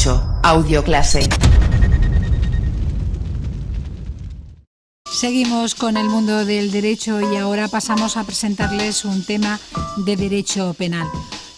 derecho, audioclase. Seguimos con el mundo del derecho y ahora pasamos a presentarles un tema de derecho penal.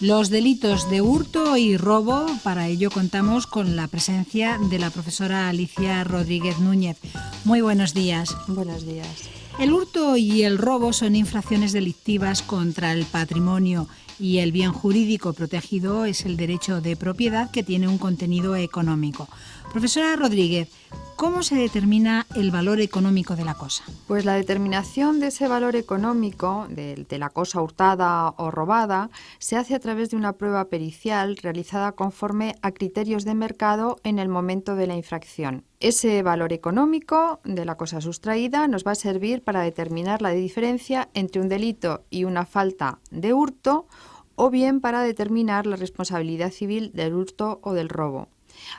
Los delitos de hurto y robo. Para ello contamos con la presencia de la profesora Alicia Rodríguez Núñez. Muy buenos días. Buenos días. El hurto y el robo son infracciones delictivas contra el patrimonio y el bien jurídico protegido es el derecho de propiedad, que tiene un contenido económico. Profesora Rodríguez, ¿cómo se determina el valor económico de la cosa? Pues la determinación de ese valor económico de la cosa hurtada o robada se hace a través de una prueba pericial realizada conforme a criterios de mercado en el momento de la infracción. Ese valor económico de la cosa sustraída nos va a servir para determinar la diferencia entre un delito y una falta de hurto, o bien para determinar la responsabilidad civil del hurto o del robo.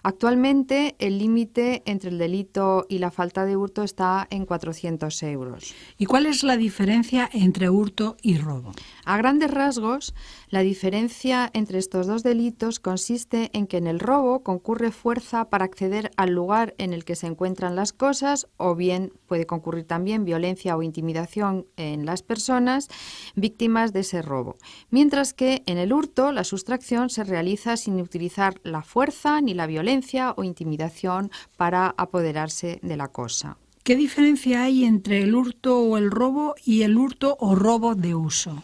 Actualmente el límite entre el delito y la falta de hurto está en 400 euros. ¿Y cuál es la diferencia entre hurto y robo? A grandes rasgos, la diferencia entre estos dos delitos consiste en que en el robo concurre fuerza para acceder al lugar en el que se encuentran las cosas, o bien puede concurrir también violencia o intimidación en las personas víctimas de ese robo. Mientras que en el hurto la sustracción se realiza sin utilizar la fuerza ni la violencia o intimidación para apoderarse de la cosa. ¿Qué diferencia hay entre el hurto o el robo y el hurto o robo de uso?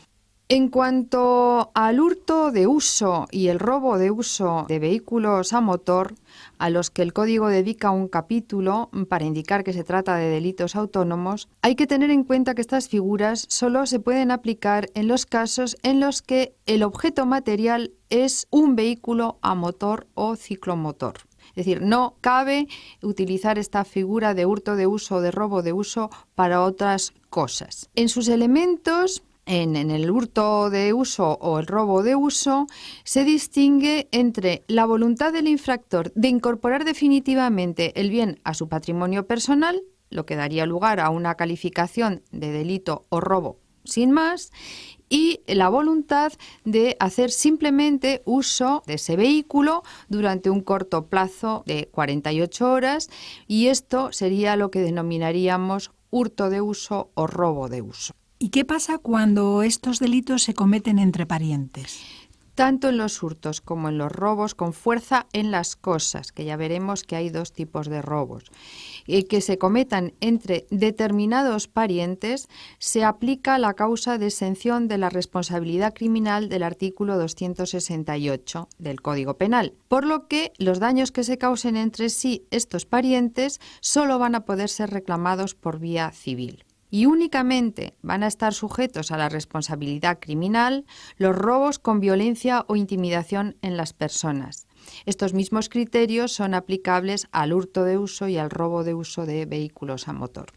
En cuanto al hurto de uso y el robo de uso de vehículos a motor, a los que el Código dedica un capítulo para indicar que se trata de delitos autónomos, hay que tener en cuenta que estas figuras solo se pueden aplicar en los casos en los que el objeto material es un vehículo a motor o ciclomotor. Es decir, no cabe utilizar esta figura de hurto de uso o de robo de uso para otras cosas. En sus elementos, en el hurto de uso o el robo de uso, se distingue entre la voluntad del infractor de incorporar definitivamente el bien a su patrimonio personal, lo que daría lugar a una calificación de delito o robo sin más, y la voluntad de hacer simplemente uso de ese vehículo durante un corto plazo de 48 horas, y esto sería lo que denominaríamos hurto de uso o robo de uso. ¿Y qué pasa cuando estos delitos se cometen entre parientes? Tanto en los hurtos como en los robos con fuerza en las cosas, que ya veremos que hay dos tipos de robos, que se cometan entre determinados parientes, se aplica la causa de exención de la responsabilidad criminal del artículo 268 del Código Penal, por lo que los daños que se causen entre sí estos parientes solo van a poder ser reclamados por vía civil. Y únicamente van a estar sujetos a la responsabilidad criminal los robos con violencia o intimidación en las personas. Estos mismos criterios son aplicables al hurto de uso y al robo de uso de vehículos a motor.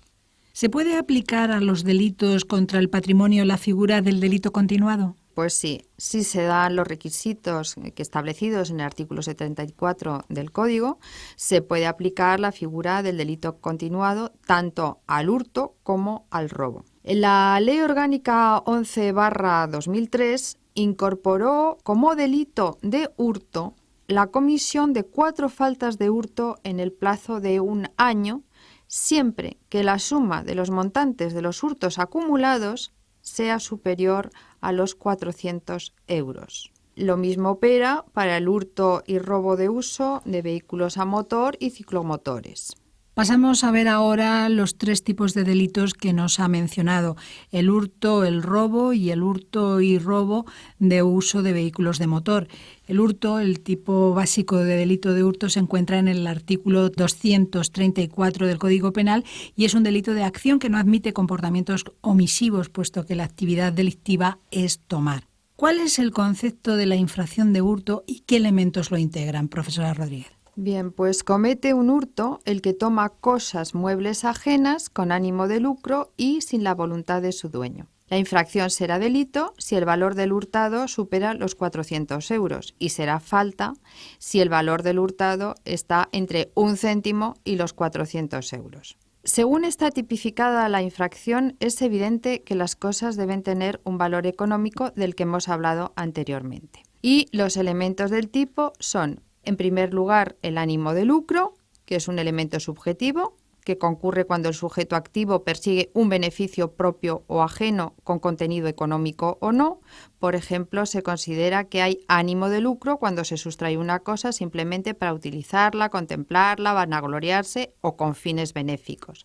¿Se puede aplicar a los delitos contra el patrimonio la figura del delito continuado? Pues sí, si se dan los requisitos establecidos en el artículo 74 del Código, se puede aplicar la figura del delito continuado tanto al hurto como al robo. La Ley Orgánica 11/2003 incorporó como delito de hurto la comisión de 4 faltas de hurto en el plazo de 1 año, siempre que la suma de los montantes de los hurtos acumulados sea superior a los 400 euros. Lo mismo opera para el hurto y robo de uso de vehículos a motor y ciclomotores. Pasamos a ver ahora los 3 tipos de delitos que nos ha mencionado: el hurto, el robo y el hurto y robo de uso de vehículos de motor. El hurto, el tipo básico de delito de hurto, se encuentra en el artículo 234 del Código Penal y es un delito de acción que no admite comportamientos omisivos, puesto que la actividad delictiva es tomar. ¿Cuál es el concepto de la infracción de hurto y qué elementos lo integran, profesora Rodríguez? Bien, pues comete un hurto el que toma cosas muebles ajenas con ánimo de lucro y sin la voluntad de su dueño. La infracción será delito si el valor del hurtado supera los 400 euros y será falta si el valor del hurtado está entre 1 céntimo y los 400 euros. Según está tipificada la infracción, es evidente que las cosas deben tener un valor económico del que hemos hablado anteriormente. Y los elementos del tipo son En primer lugar, el ánimo de lucro, que es un elemento subjetivo, que concurre cuando el sujeto activo persigue un beneficio propio o ajeno con contenido económico o no. Por ejemplo, se considera que hay ánimo de lucro cuando se sustrae una cosa simplemente para utilizarla, contemplarla, vanagloriarse o con fines benéficos.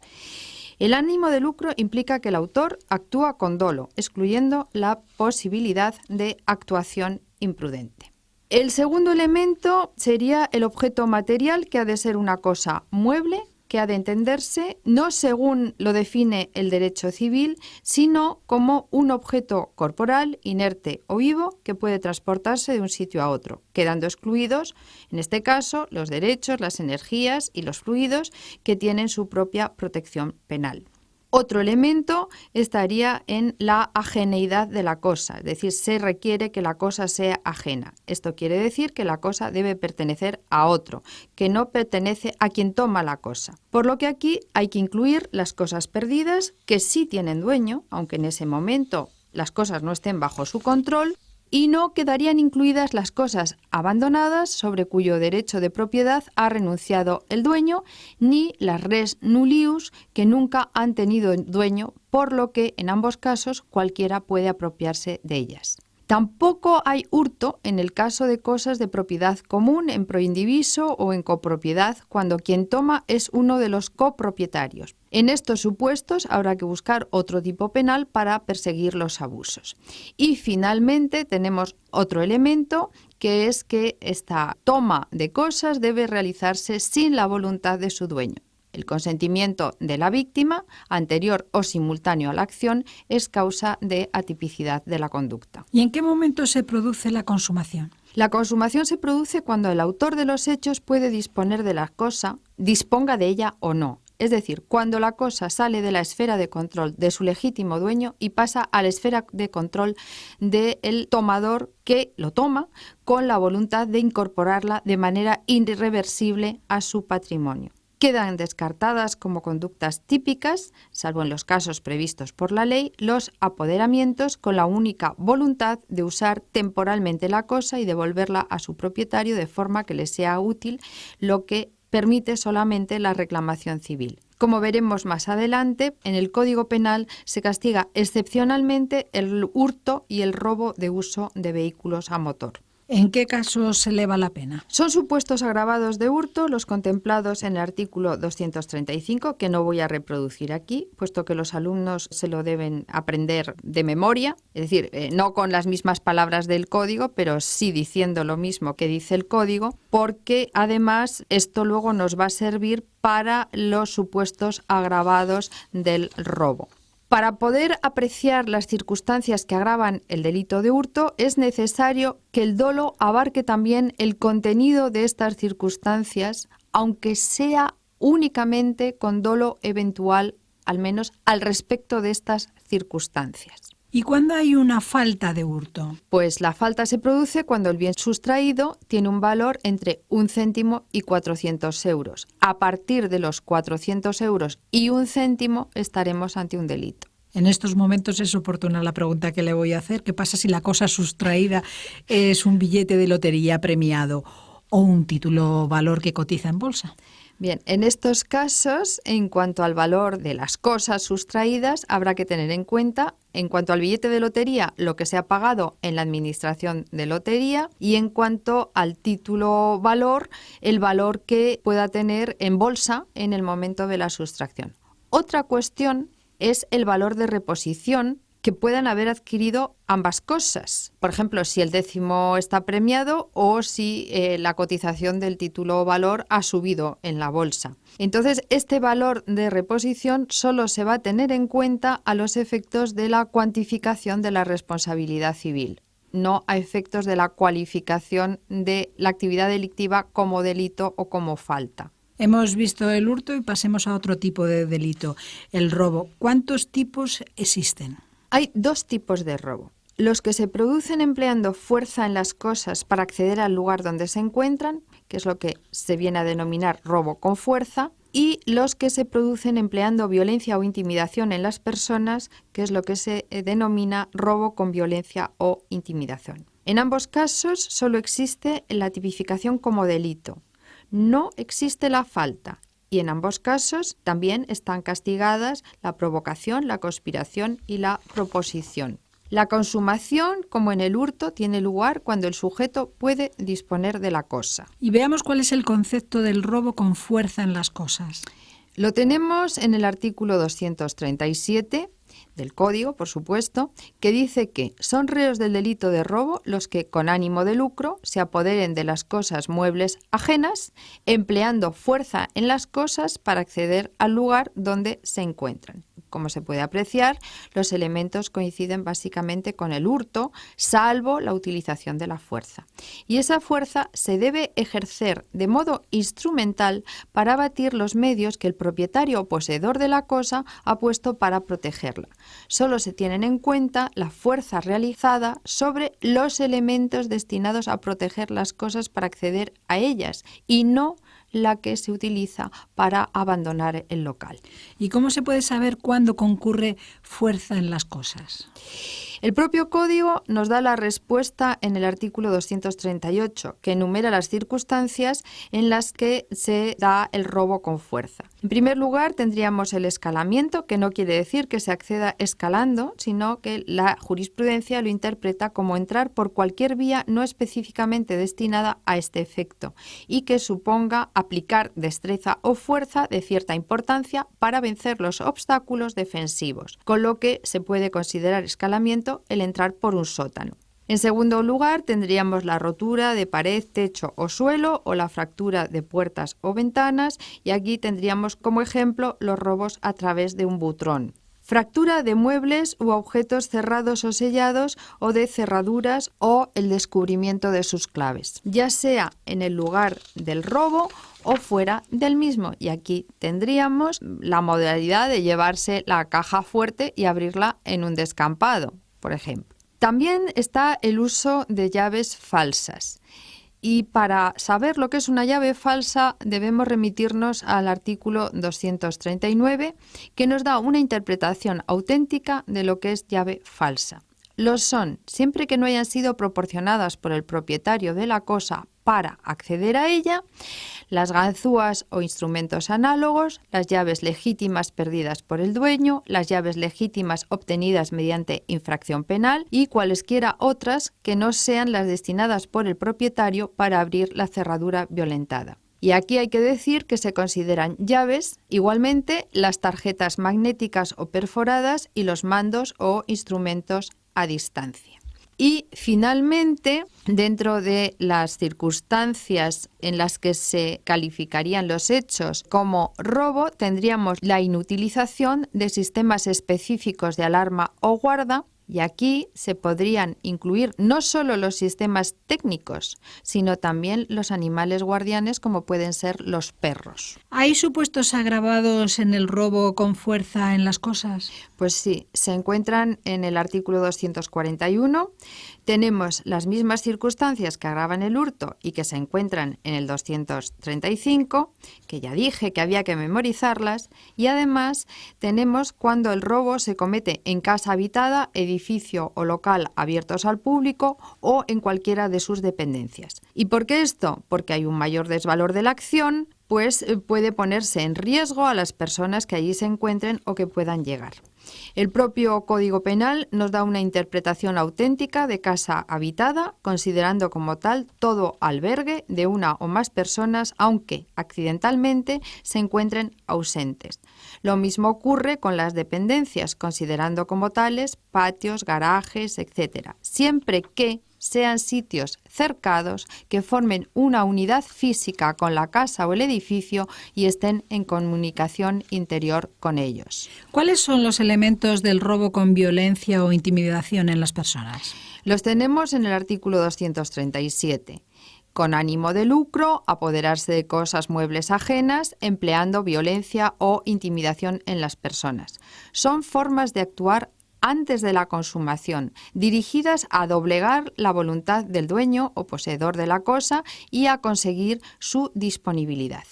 El ánimo de lucro implica que el autor actúa con dolo, excluyendo la posibilidad de actuación imprudente. El segundo elemento sería el objeto material, que ha de ser una cosa mueble, que ha de entenderse no según lo define el derecho civil, sino como un objeto corporal, inerte o vivo, que puede transportarse de un sitio a otro, quedando excluidos, en este caso, los derechos, las energías y los fluidos que tienen su propia protección penal. Otro elemento estaría en la ajeneidad de la cosa, es decir, se requiere que la cosa sea ajena. Esto quiere decir que la cosa debe pertenecer a otro, que no pertenece a quien toma la cosa. Por lo que aquí hay que incluir las cosas perdidas que sí tienen dueño, aunque en ese momento las cosas no estén bajo su control, y no quedarían incluidas las cosas abandonadas sobre cuyo derecho de propiedad ha renunciado el dueño, ni las res nullius que nunca han tenido dueño, por lo que en ambos casos cualquiera puede apropiarse de ellas. Tampoco hay hurto en el caso de cosas de propiedad común en proindiviso o en copropiedad, cuando quien toma es uno de los copropietarios. En estos supuestos habrá que buscar otro tipo penal para perseguir los abusos. Y finalmente tenemos otro elemento, que es que esta toma de cosas debe realizarse sin la voluntad de su dueño. El consentimiento de la víctima, anterior o simultáneo a la acción, es causa de atipicidad de la conducta. ¿Y en qué momento se produce la consumación? La consumación se produce cuando el autor de los hechos puede disponer de la cosa, disponga de ella o no. Es decir, cuando la cosa sale de la esfera de control de su legítimo dueño y pasa a la esfera de control del tomador, que lo toma con la voluntad de incorporarla de manera irreversible a su patrimonio. Quedan descartadas como conductas típicas, salvo en los casos previstos por la ley, los apoderamientos con la única voluntad de usar temporalmente la cosa y devolverla a su propietario de forma que le sea útil, lo que permite solamente la reclamación civil. Como veremos más adelante, en el Código Penal se castiga excepcionalmente el hurto y el robo de uso de vehículos a motor. ¿En qué casos se eleva la pena? Son supuestos agravados de hurto los contemplados en el artículo 235, que no voy a reproducir aquí, puesto que los alumnos se lo deben aprender de memoria, es decir, no con las mismas palabras del código, pero sí diciendo lo mismo que dice el código, porque además esto luego nos va a servir para los supuestos agravados del robo. Para poder apreciar las circunstancias que agravan el delito de hurto, es necesario que el dolo abarque también el contenido de estas circunstancias, aunque sea únicamente con dolo eventual, al menos al respecto de estas circunstancias. ¿Y cuándo hay una falta de hurto? Pues la falta se produce cuando el bien sustraído tiene un valor entre 1 céntimo y 400 euros. A partir de los 400 euros y 1 céntimo estaremos ante un delito. En estos momentos es oportuna la pregunta que le voy a hacer. ¿Qué pasa si la cosa sustraída es un billete de lotería premiado o un título valor que cotiza en bolsa? Bien, en estos casos, en cuanto al valor de las cosas sustraídas, habrá que tener en cuenta, en cuanto al billete de lotería, lo que se ha pagado en la administración de lotería, y en cuanto al título valor, el valor que pueda tener en bolsa en el momento de la sustracción. Otra cuestión es el valor de reposición que puedan haber adquirido ambas cosas. Por ejemplo, si el décimo está premiado o si la cotización del título o valor ha subido en la bolsa. Entonces, este valor de reposición solo se va a tener en cuenta a los efectos de la cuantificación de la responsabilidad civil, no a efectos de la cualificación de la actividad delictiva como delito o como falta. Hemos visto el hurto y pasemos a otro tipo de delito, el robo. ¿Cuántos tipos existen? Hay 2 tipos de robo. Los que se producen empleando fuerza en las cosas para acceder al lugar donde se encuentran, que es lo que se viene a denominar robo con fuerza, y los que se producen empleando violencia o intimidación en las personas, que es lo que se denomina robo con violencia o intimidación. En ambos casos solo existe la tipificación como delito. No existe la falta. Y en ambos casos también están castigadas la provocación, la conspiración y la proposición. La consumación, como en el hurto, tiene lugar cuando el sujeto puede disponer de la cosa. Y veamos cuál es el concepto del robo con fuerza en las cosas. Lo tenemos en el artículo 237 del Código, por supuesto, que dice que son reos del delito de robo los que, con ánimo de lucro, se apoderen de las cosas muebles ajenas, empleando fuerza en las cosas para acceder al lugar donde se encuentran. Como se puede apreciar, los elementos coinciden básicamente con el hurto, salvo la utilización de la fuerza. Y esa fuerza se debe ejercer de modo instrumental para abatir los medios que el propietario o poseedor de la cosa ha puesto para protegerla. Solo se tienen en cuenta la fuerza realizada sobre los elementos destinados a proteger las cosas para acceder a ellas y no la que se utiliza para abandonar el local. ¿Y cómo se puede saber cuándo concurre fuerza en las cosas? El propio Código nos da la respuesta en el artículo 238, que enumera las circunstancias en las que se da el robo con fuerza. En primer lugar, tendríamos el escalamiento, que no quiere decir que se acceda escalando, sino que la jurisprudencia lo interpreta como entrar por cualquier vía no específicamente destinada a este efecto y que suponga aplicar destreza o fuerza de cierta importancia para vencer los obstáculos defensivos, con lo que se puede considerar escalamiento el entrar por un sótano. En segundo lugar, tendríamos la rotura de pared, techo o suelo o la fractura de puertas o ventanas, y aquí tendríamos como ejemplo los robos a través de un butrón. Fractura de muebles u objetos cerrados o sellados o de cerraduras o el descubrimiento de sus claves, ya sea en el lugar del robo o fuera del mismo. Y aquí tendríamos la modalidad de llevarse la caja fuerte y abrirla en un descampado, por ejemplo. También está el uso de llaves falsas. Y para saber lo que es una llave falsa debemos remitirnos al artículo 239, que nos da una interpretación auténtica de lo que es llave falsa. Lo son siempre que no hayan sido proporcionadas por el propietario de la cosa para acceder a ella, las ganzúas o instrumentos análogos, las llaves legítimas perdidas por el dueño, las llaves legítimas obtenidas mediante infracción penal y cualesquiera otras que no sean las destinadas por el propietario para abrir la cerradura violentada. Y aquí hay que decir que se consideran llaves igualmente las tarjetas magnéticas o perforadas y los mandos o instrumentos a distancia. Y finalmente, dentro de las circunstancias en las que se calificarían los hechos como robo, tendríamos la inutilización de sistemas específicos de alarma o guarda. Y aquí se podrían incluir no solo los sistemas técnicos, sino también los animales guardianes, como pueden ser los perros. ¿Hay supuestos agravados en el robo con fuerza en las cosas? Pues sí, se encuentran en el artículo 241. Tenemos las mismas circunstancias que agravan el hurto y que se encuentran en el 235, que ya dije que había que memorizarlas, y además tenemos cuando el robo se comete en casa habitada, edificio o local abiertos al público o en cualquiera de sus dependencias. ¿Y por qué esto? Porque hay un mayor desvalor de la acción, pues puede ponerse en riesgo a las personas que allí se encuentren o que puedan llegar. El propio Código Penal nos da una interpretación auténtica de casa habitada, considerando como tal todo albergue de una o más personas, aunque accidentalmente se encuentren ausentes. Lo mismo ocurre con las dependencias, considerando como tales patios, garajes, etc., siempre que sean sitios cercados que formen una unidad física con la casa o el edificio y estén en comunicación interior con ellos. ¿Cuáles son los elementos del robo con violencia o intimidación en las personas? Los tenemos en el artículo 237. Con ánimo de lucro, apoderarse de cosas muebles ajenas, empleando violencia o intimidación en las personas. Son formas de actuar antes de la consumación, dirigidas a doblegar la voluntad del dueño o poseedor de la cosa y a conseguir su disponibilidad.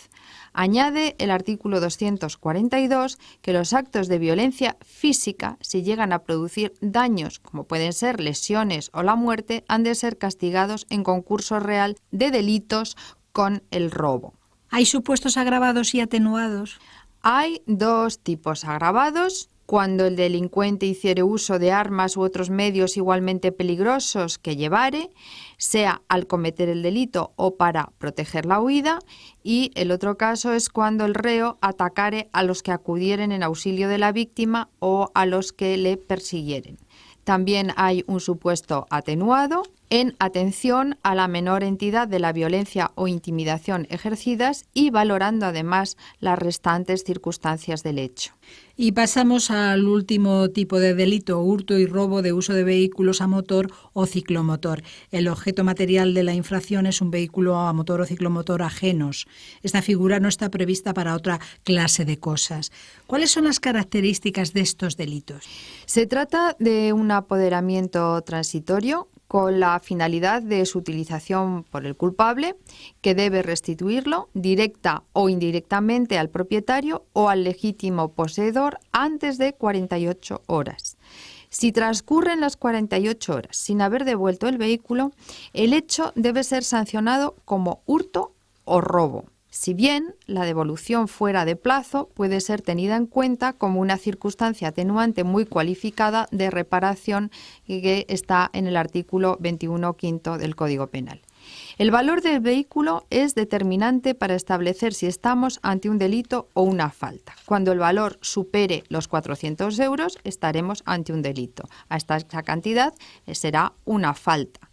Añade el artículo 242 que los actos de violencia física, si llegan a producir daños, como pueden ser lesiones o la muerte, han de ser castigados en concurso real de delitos con el robo. ¿Hay supuestos agravados y atenuados? Hay dos tipos agravados. Cuando el delincuente hiciere uso de armas u otros medios igualmente peligrosos que llevare, sea al cometer el delito o para proteger la huida, y el otro caso es cuando el reo atacare a los que acudieren en auxilio de la víctima o a los que le persiguieren. También hay un supuesto atenuado en atención a la menor entidad de la violencia o intimidación ejercidas y valorando además las restantes circunstancias del hecho. Y pasamos al último tipo de delito, hurto y robo de uso de vehículos a motor o ciclomotor. El objeto material de la infracción es un vehículo a motor o ciclomotor ajenos. Esta figura no está prevista para otra clase de cosas. ¿Cuáles son las características de estos delitos? Se trata de un apoderamiento transitorio con la finalidad de su utilización por el culpable, que debe restituirlo directa o indirectamente al propietario o al legítimo poseedor antes de 48 horas. Si transcurren las 48 horas sin haber devuelto el vehículo, el hecho debe ser sancionado como hurto o robo. Si bien la devolución fuera de plazo puede ser tenida en cuenta como una circunstancia atenuante muy cualificada de reparación que está en el artículo 21 quinto del Código Penal. El valor del vehículo es determinante para establecer si estamos ante un delito o una falta. Cuando el valor supere los 400 euros, estaremos ante un delito. Hasta esa cantidad será una falta.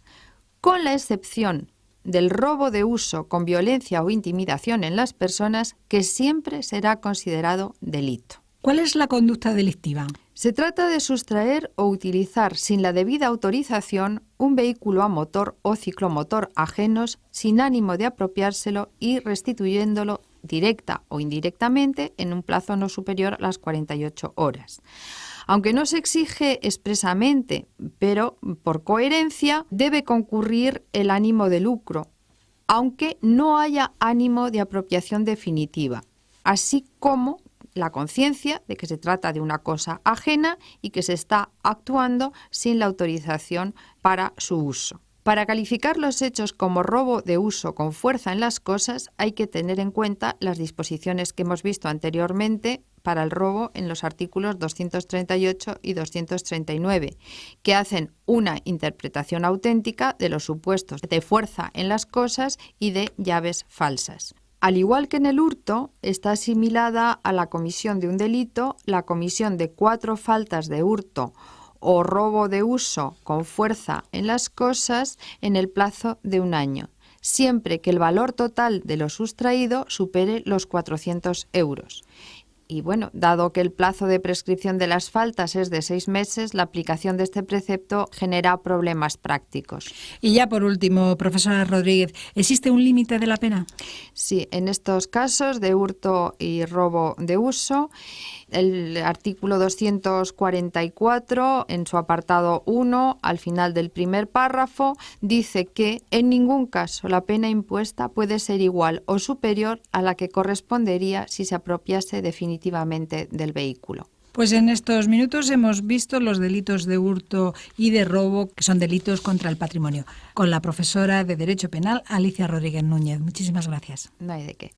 Con la excepción del robo de uso con violencia o intimidación en las personas, que siempre será considerado delito. ¿Cuál es la conducta delictiva? Se trata de sustraer o utilizar sin la debida autorización un vehículo a motor o ciclomotor ajenos sin ánimo de apropiárselo y restituyéndolo directa o indirectamente en un plazo no superior a las 48 horas. Aunque no se exige expresamente, pero por coherencia debe concurrir el ánimo de lucro, aunque no haya ánimo de apropiación definitiva, así como la conciencia de que se trata de una cosa ajena y que se está actuando sin la autorización para su uso. Para calificar los hechos como robo de uso con fuerza en las cosas, hay que tener en cuenta las disposiciones que hemos visto anteriormente para el robo en los artículos 238 y 239, que hacen una interpretación auténtica de los supuestos de fuerza en las cosas y de llaves falsas. Al igual que en el hurto, está asimilada a la comisión de un delito la comisión de 4 faltas de hurto o robo de uso con fuerza en las cosas en el plazo de 1 año, siempre que el valor total de lo sustraído supere los 400 euros. Y bueno, dado que el plazo de prescripción de las faltas es de 6 meses, la aplicación de este precepto genera problemas prácticos. Y ya por último, profesora Rodríguez, ¿existe un límite de la pena? Sí, en estos casos de hurto y robo de uso, el artículo 244, en su apartado 1, al final del primer párrafo, dice que en ningún caso la pena impuesta puede ser igual o superior a la que correspondería si se apropiase definitivamente del vehículo. Pues en estos minutos hemos visto los delitos de hurto y de robo, que son delitos contra el patrimonio, con la profesora de Derecho Penal, Alicia Rodríguez Núñez. Muchísimas gracias. No hay de qué.